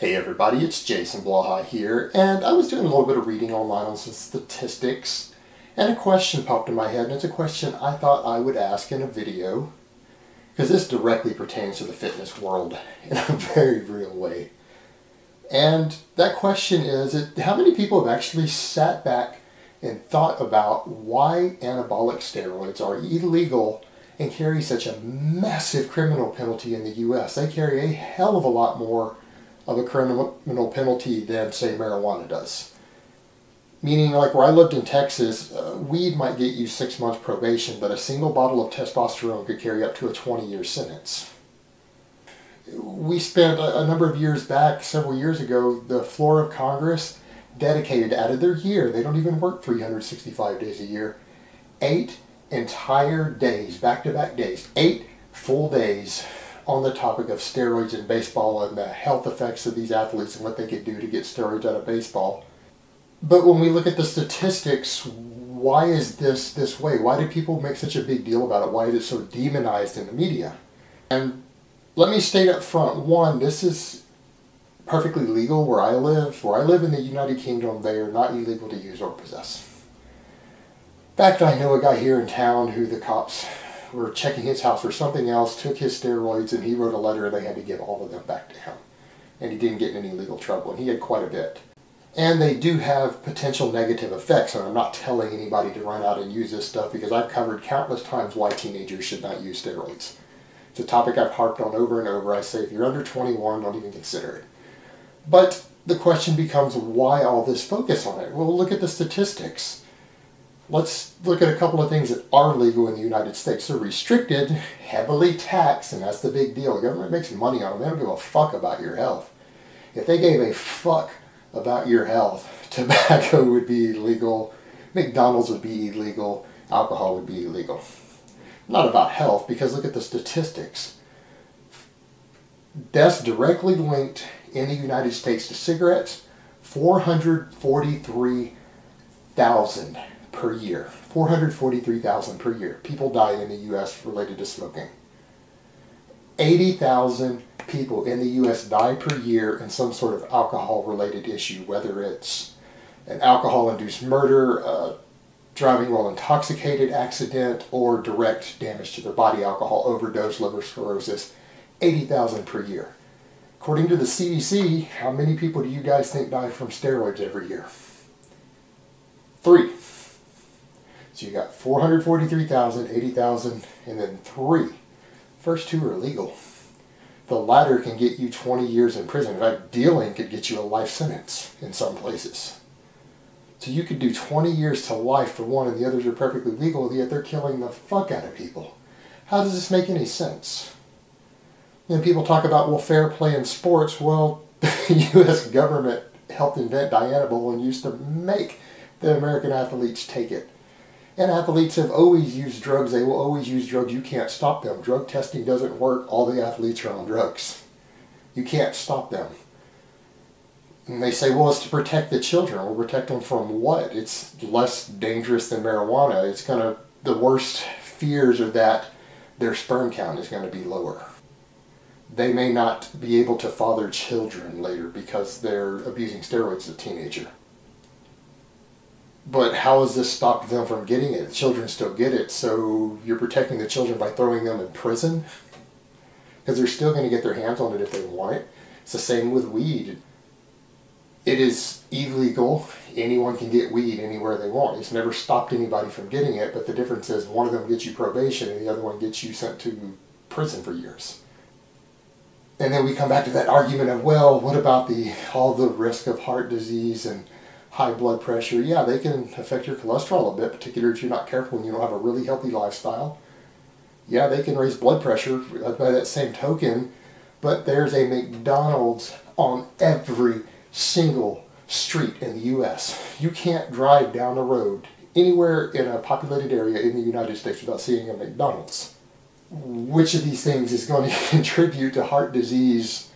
Hey everybody, it's Jason Blaha here, and I was doing a little bit of reading online on some statistics, and a question popped in my head, and it's a question I thought I would ask in a video, because this directly pertains to the fitness world in a very real way. And that question is, how many people have actually sat back and thought about why anabolic steroids are illegal and carry such a massive criminal penalty in the US? They carry a hell of a lot more of a criminal penalty than, say, marijuana does. Meaning, like where I lived in Texas, weed might get you 6 months probation, but a single bottle of testosterone could carry up to a 20-year sentence. We spent a number of years back, several years ago, the floor of Congress dedicated out of their year, they don't even work 365 days a year, 8 entire days, back-to-back days, 8 full days on the topic of steroids in baseball and the health effects of these athletes and what they could do to get steroids out of baseball. But when we look at the statistics, why is this way? Why do people make such a big deal about it? Why is it so demonized in the media? And let me state up front, one, this is perfectly legal where I live. Where I live in the United Kingdom, they are not illegal to use or possess. In fact, I know a guy here in town who the cops were checking his house for something else, took his steroids, and he wrote a letter and they had to give all of them back to him. And he didn't get in any legal trouble, and he had quite a bit. And they do have potential negative effects, and I'm not telling anybody to run out and use this stuff because I've covered countless times why teenagers should not use steroids. It's a topic I've harped on over and over. I say if you're under 21, don't even consider it. But the question becomes, why all this focus on it? Well, look at the statistics. Let's look at a couple of things that are legal in the United States. They're restricted, heavily taxed, and that's the big deal. The government makes money on them. They don't give a fuck about your health. If they gave a fuck about your health, tobacco would be illegal, McDonald's would be illegal, alcohol would be illegal. Not about health, because look at the statistics. Deaths directly linked in the United States to cigarettes, 443,000 per year. 443,000 per year. People die in the U.S. related to smoking. 80,000 people in the U.S. die per year in some sort of alcohol-related issue, whether it's an alcohol-induced murder, driving while intoxicated accident, or direct damage to their body, alcohol overdose, liver cirrhosis. 80,000 per year. According to the CDC, how many people do you guys think die from steroids every year? 3. So you got 443,000, 80,000, and then 3. First 2 are illegal. The latter can get you 20 years in prison. In fact, dealing could get you a life sentence in some places. So you could do 20 years to life for one, and the others are perfectly legal, yet they're killing the fuck out of people. How does this make any sense? And people talk about, well, fair play in sports. Well, the U.S. government helped invent Anabolic and used to make the American athletes take it. And athletes have always used drugs. They will always use drugs. You can't stop them. Drug testing doesn't work. All the athletes are on drugs. You can't stop them. And they say, well, it's to protect the children. Well, protect them from what? It's less dangerous than marijuana. It's the worst fears are that their sperm count is going to be lower. They may not be able to father children later because they're abusing steroids as a teenager. But how has this stopped them from getting it? The children still get it, so you're protecting the children by throwing them in prison? Because they're still going to get their hands on it if they want it. It's the same with weed. It is illegal. Anyone can get weed anywhere they want. It's never stopped anybody from getting it, but the difference is one of them gets you probation and the other one gets you sent to prison for years. And then we come back to that argument of, well, what about all the risk of heart disease and high blood pressure? Yeah, they can affect your cholesterol a bit, particularly if you're not careful and you don't have a really healthy lifestyle. Yeah, they can raise blood pressure by that same token, but there's a McDonald's on every single street in the U.S. You can't drive down a road anywhere in a populated area in the United States without seeing a McDonald's. Which of these things is going to contribute to heart disease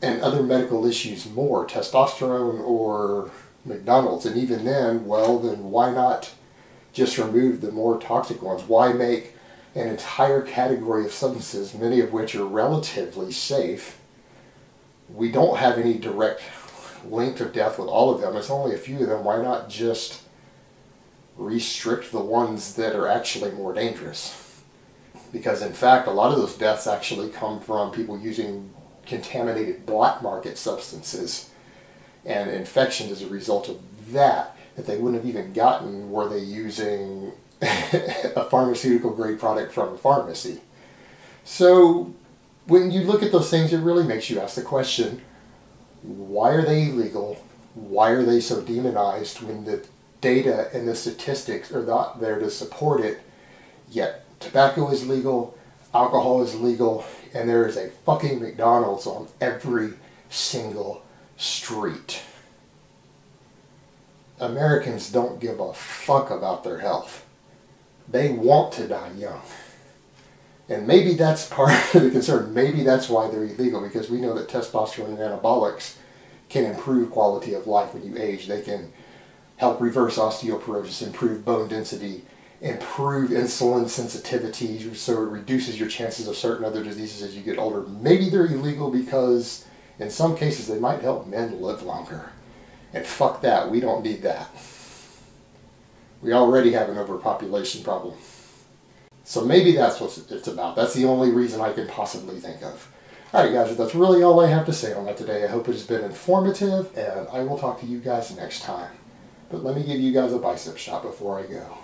and other medical issues more, testosterone or McDonald's? And even then, well, then why not just remove the more toxic ones? Why make an entire category of substances, many of which are relatively safe, we don't have any direct link to death with all of them. It's only a few of them. Why not just restrict the ones that are actually more dangerous? Because in fact, a lot of those deaths actually come from people using contaminated black market substances and infections as a result of that they wouldn't have even gotten were they using a pharmaceutical grade product from a pharmacy. So when you look at those things, it really makes you ask the question, why are they illegal? Why are they so demonized when the data and the statistics are not there to support it? Yet tobacco is legal, alcohol is legal, and there is a fucking McDonald's on every single street. Americans don't give a fuck about their health. They want to die young. And maybe that's part of the concern. Maybe that's why they're illegal, because we know that testosterone and anabolics can improve quality of life when you age. They can help reverse osteoporosis, improve bone density, improve insulin sensitivity, so it reduces your chances of certain other diseases as you get older. Maybe they're illegal because in some cases they might help men live longer. And fuck that, we don't need that. We already have an overpopulation problem. So maybe that's what it's about. That's the only reason I can possibly think of. Alright guys, that's really all I have to say on that today. I hope it has been informative, and I will talk to you guys next time. But let me give you guys a bicep shot before I go.